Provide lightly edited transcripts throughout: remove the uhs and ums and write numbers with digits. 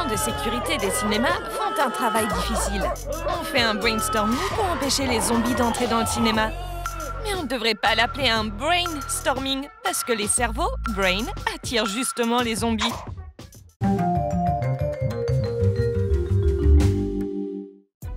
agents de sécurité des cinémas font un travail difficile. On fait un brainstorming pour empêcher les zombies d'entrer dans le cinéma. Mais on ne devrait pas l'appeler un brainstorming, parce que les cerveaux, brain, attirent justement les zombies.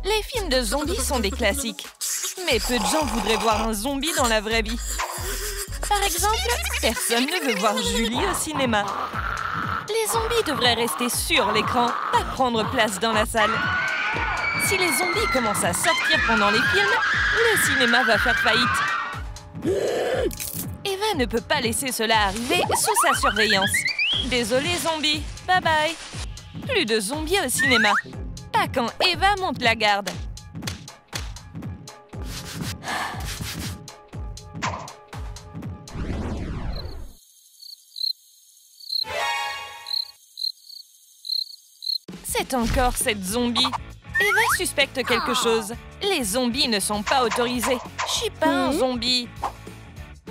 Les films de zombies sont des classiques. Mais peu de gens voudraient voir un zombie dans la vraie vie. Par exemple, personne ne veut voir Julie au cinéma. Les zombies devraient rester sur l'écran, pas prendre place dans la salle. Si les zombies commencent à sortir pendant les films, le cinéma va faire faillite. Eva ne peut pas laisser cela arriver sous sa surveillance. Désolé zombies, bye bye. Plus de zombies au cinéma. Pas quand Eva monte la garde. C'est encore cette zombie. Eva suspecte quelque chose. Les zombies ne sont pas autorisés. Je suis pas un zombie.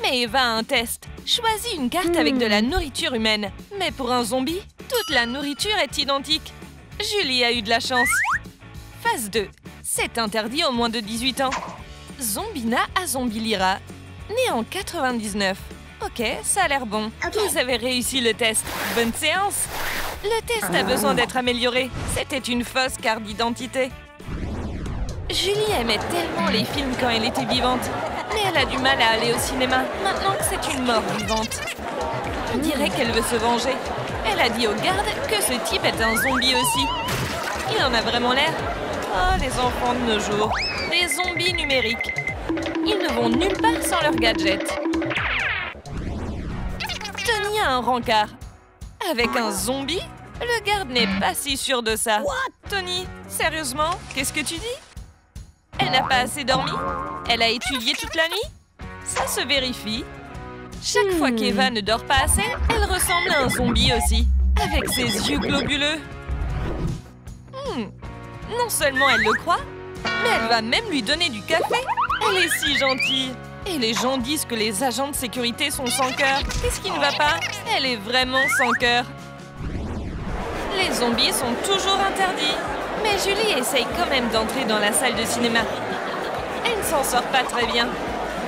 Mais Eva a un test. Choisis une carte avec de la nourriture humaine. Mais pour un zombie, toute la nourriture est identique. Julie a eu de la chance. Phase 2. C'est interdit aux moins de 18 ans. Zombina à Zombilira. Née en 99. Ok, ça a l'air bon. Vous avez réussi le test. Bonne séance. Le test a besoin d'être amélioré. C'était une fausse carte d'identité. Julie aimait tellement les films quand elle était vivante. Mais elle a du mal à aller au cinéma, maintenant que c'est une mort vivante. On dirait qu'elle veut se venger. Elle a dit aux gardes que ce type est un zombie aussi. Il en a vraiment l'air. Oh, les enfants de nos jours. Des zombies numériques. Ils ne vont nulle part sans leurs gadgets. Tony a un rencard. Avec un zombie? Le garde n'est pas si sûr de ça. Tony, sérieusement, qu'est-ce que tu dis? Elle n'a pas assez dormi? Elle a étudié toute la nuit? Ça se vérifie. Chaque fois qu'Eva ne dort pas assez, elle ressemble à un zombie aussi, avec ses yeux globuleux. Non seulement elle le croit, mais elle va même lui donner du café. Elle est si gentille. Et les gens disent que les agents de sécurité sont sans cœur. Qu'est-ce qui ne va pas? Elle est vraiment sans cœur. Les zombies sont toujours interdits. Mais Julie essaye quand même d'entrer dans la salle de cinéma. Elle ne s'en sort pas très bien.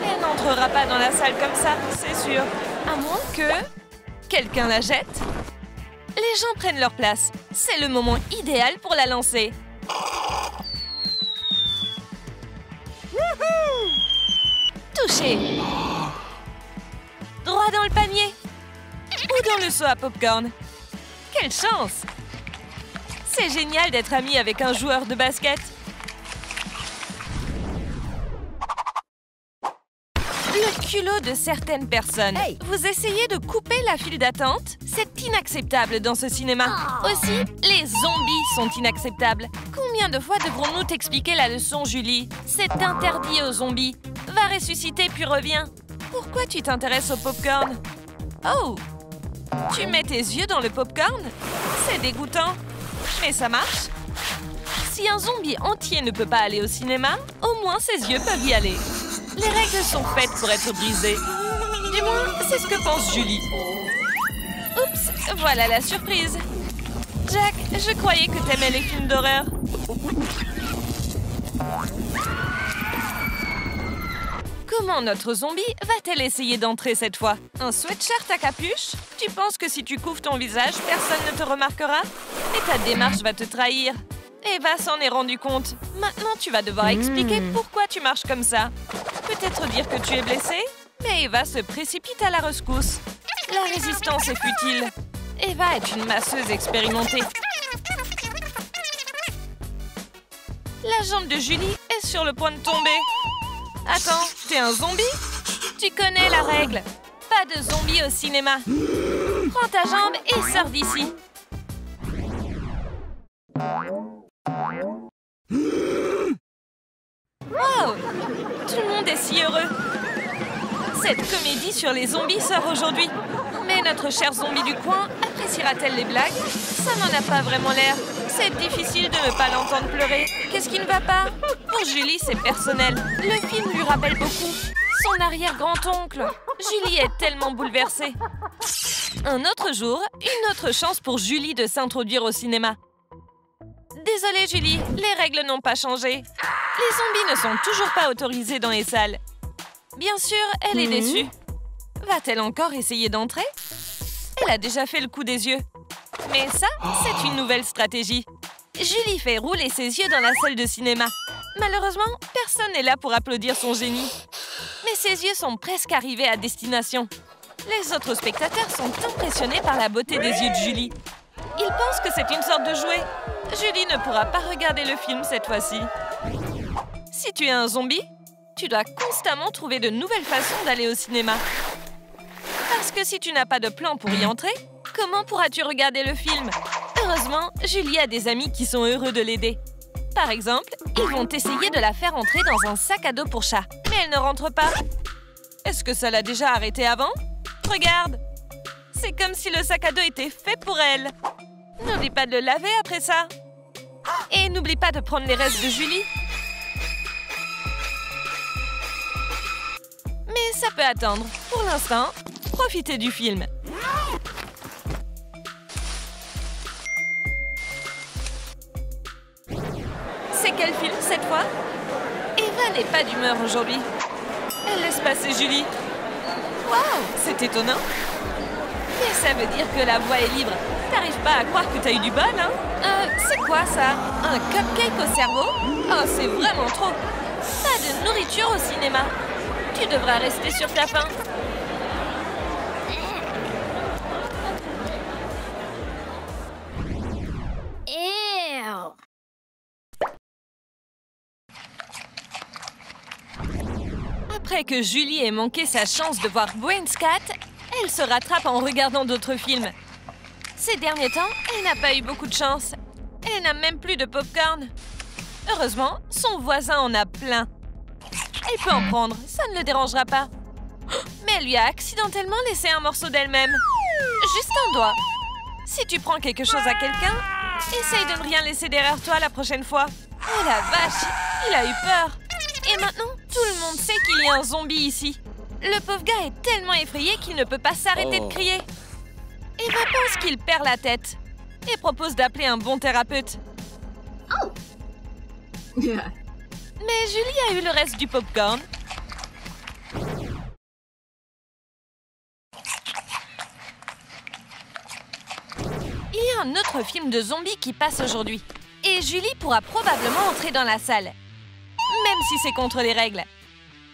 Elle n'entrera pas dans la salle comme ça, c'est sûr. À moins que quelqu'un la jette. Les gens prennent leur place. C'est le moment idéal pour la lancer. Touché. Droit dans le panier. Ou dans le seau à popcorn. Quelle chance! C'est génial d'être ami avec un joueur de basket. Le culot de certaines personnes. Hey. Vous essayez de couper la file d'attente? C'est inacceptable dans ce cinéma. Aussi, les zombies sont inacceptables. Combien de fois devrons-nous t'expliquer la leçon, Julie? C'est interdit aux zombies. Va ressusciter puis reviens. Pourquoi tu t'intéresses au popcorn? Oh! Tu mets tes yeux dans le popcorn? C'est dégoûtant. Mais ça marche. Si un zombie entier ne peut pas aller au cinéma, au moins ses yeux peuvent y aller. Les règles sont faites pour être brisées. Du moins, c'est ce que pense Julie. Oups, voilà la surprise. Jack, je croyais que t'aimais les films d'horreur. Comment notre zombie va-t-elle essayer d'entrer cette fois? Un sweatshirt à capuche? Tu penses que si tu couvres ton visage, personne ne te remarquera? Mais ta démarche va te trahir. Eva s'en est rendu compte. Maintenant, tu vas devoir expliquer pourquoi tu marches comme ça. Peut-être dire que tu es blessée? Mais Eva se précipite à la rescousse. La résistance est futile. Eva est une masseuse expérimentée. La jambe de Julie est sur le point de tomber. Attends, t'es un zombie? Tu connais la règle. Pas de zombies au cinéma. Prends ta jambe et sors d'ici. Wow! Tout le monde est si heureux. Cette comédie sur les zombies sort aujourd'hui. Mais notre chère zombie du coin appréciera-t-elle les blagues? Ça n'en a pas vraiment l'air. C'est difficile de ne pas l'entendre pleurer. Qu'est-ce qui ne va pas? Pour Julie, c'est personnel. Le film lui rappelle beaucoup son arrière-grand-oncle. Julie est tellement bouleversée. Un autre jour, une autre chance pour Julie de s'introduire au cinéma. Désolée, Julie, les règles n'ont pas changé. Les zombies ne sont toujours pas autorisés dans les salles. Bien sûr, elle est déçue. Va-t-elle encore essayer d'entrer? Elle a déjà fait le coup des yeux. Mais ça, c'est une nouvelle stratégie. Julie fait rouler ses yeux dans la salle de cinéma. Malheureusement, personne n'est là pour applaudir son génie. Mais ses yeux sont presque arrivés à destination. Les autres spectateurs sont impressionnés par la beauté des yeux de Julie. Ils pensent que c'est une sorte de jouet. Julie ne pourra pas regarder le film cette fois-ci. Si tu es un zombie, tu dois constamment trouver de nouvelles façons d'aller au cinéma. Parce que si tu n'as pas de plan pour y entrer, comment pourras-tu regarder le film? Heureusement, Julie a des amis qui sont heureux de l'aider. Par exemple, ils vont essayer de la faire entrer dans un sac à dos pour chat. Mais elle ne rentre pas. Est-ce que ça l'a déjà arrêtée avant? Regarde! C'est comme si le sac à dos était fait pour elle. N'oublie pas de le laver après ça. Et n'oublie pas de prendre les restes de Julie. Mais ça peut attendre. Pour l'instant, profitez du film. C'est quel film cette fois? Eva n'est pas d'humeur aujourd'hui. Elle laisse passer Julie. Waouh, c'est étonnant. Mais ça veut dire que la voie est libre. T'arrives pas à croire que t'as eu du bol, hein? C'est quoi ça? Un cupcake au cerveau? Oh, c'est vraiment trop. Pas de nourriture au cinéma. Tu devras rester sur ta faim. Après que Julie ait manqué sa chance de voir Brainscat, elle se rattrape en regardant d'autres films. Ces derniers temps, elle n'a pas eu beaucoup de chance. Elle n'a même plus de popcorn. Heureusement, son voisin en a plein. Elle peut en prendre, ça ne le dérangera pas. Mais elle lui a accidentellement laissé un morceau d'elle-même. Juste un doigt. Si tu prends quelque chose à quelqu'un, essaye de ne rien laisser derrière toi la prochaine fois. Oh la vache, il a eu peur. Et maintenant, tout le monde sait qu'il y a un zombie ici. Le pauvre gars est tellement effrayé qu'il ne peut pas s'arrêter de crier. Eva pense qu'il perd la tête et propose d'appeler un bon thérapeute. Mais Julie a eu le reste du popcorn. Il y a un autre film de zombies qui passe aujourd'hui. Et Julie pourra probablement entrer dans la salle. Même si c'est contre les règles.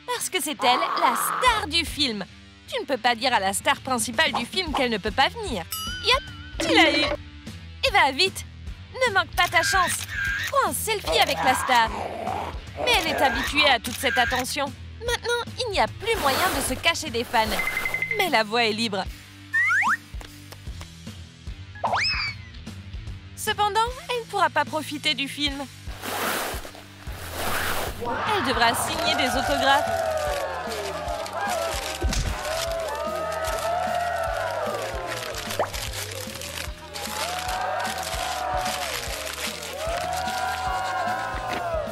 Parce que c'est elle, la star du film. Tu ne peux pas dire à la star principale du film qu'elle ne peut pas venir. Yep, tu l'as eu. Eva, vite. Ne manque pas ta chance. Prends un selfie avec la star. Mais elle est habituée à toute cette attention. Maintenant, il n'y a plus moyen de se cacher des fans. Mais la voie est libre. Cependant, elle ne pourra pas profiter du film. Elle devra signer des autographes.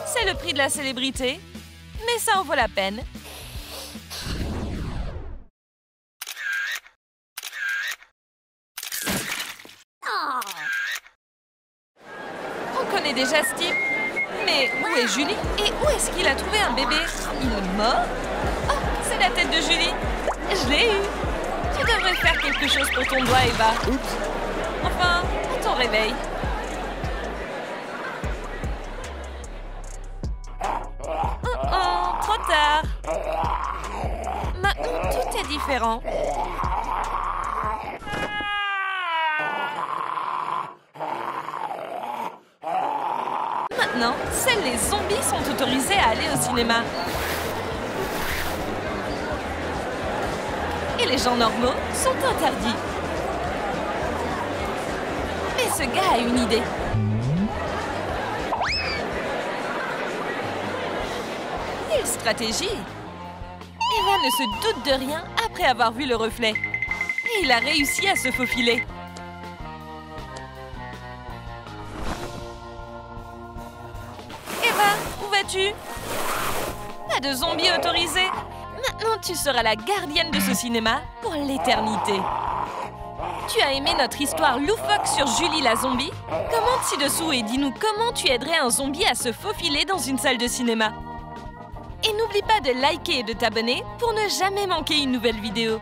C'est le prix de la célébrité, mais ça en vaut la peine. On connaît déjà Steve. Mais où est Julie? Et où est-ce qu'il a trouvé un bébé? Il est mort? Oh, c'est la tête de Julie. Je l'ai eu. Tu devrais faire quelque chose pour ton doigt, Eva. Oups. Enfin, à ton réveil. Oh, trop tard. Maintenant, tout est différent. Maintenant, seuls les zombies sont autorisés à aller au cinéma. Et les gens normaux sont interdits. Mais ce gars a une idée. Quelle stratégie! Eva ne se doute de rien après avoir vu le reflet. Et il a réussi à se faufiler. Où vas-tu? Pas de zombies autorisés. Maintenant, tu seras la gardienne de ce cinéma pour l'éternité. Tu as aimé notre histoire loufoque sur Julie la zombie? Commente ci-dessous et dis-nous comment tu aiderais un zombie à se faufiler dans une salle de cinéma. Et n'oublie pas de liker et de t'abonner pour ne jamais manquer une nouvelle vidéo.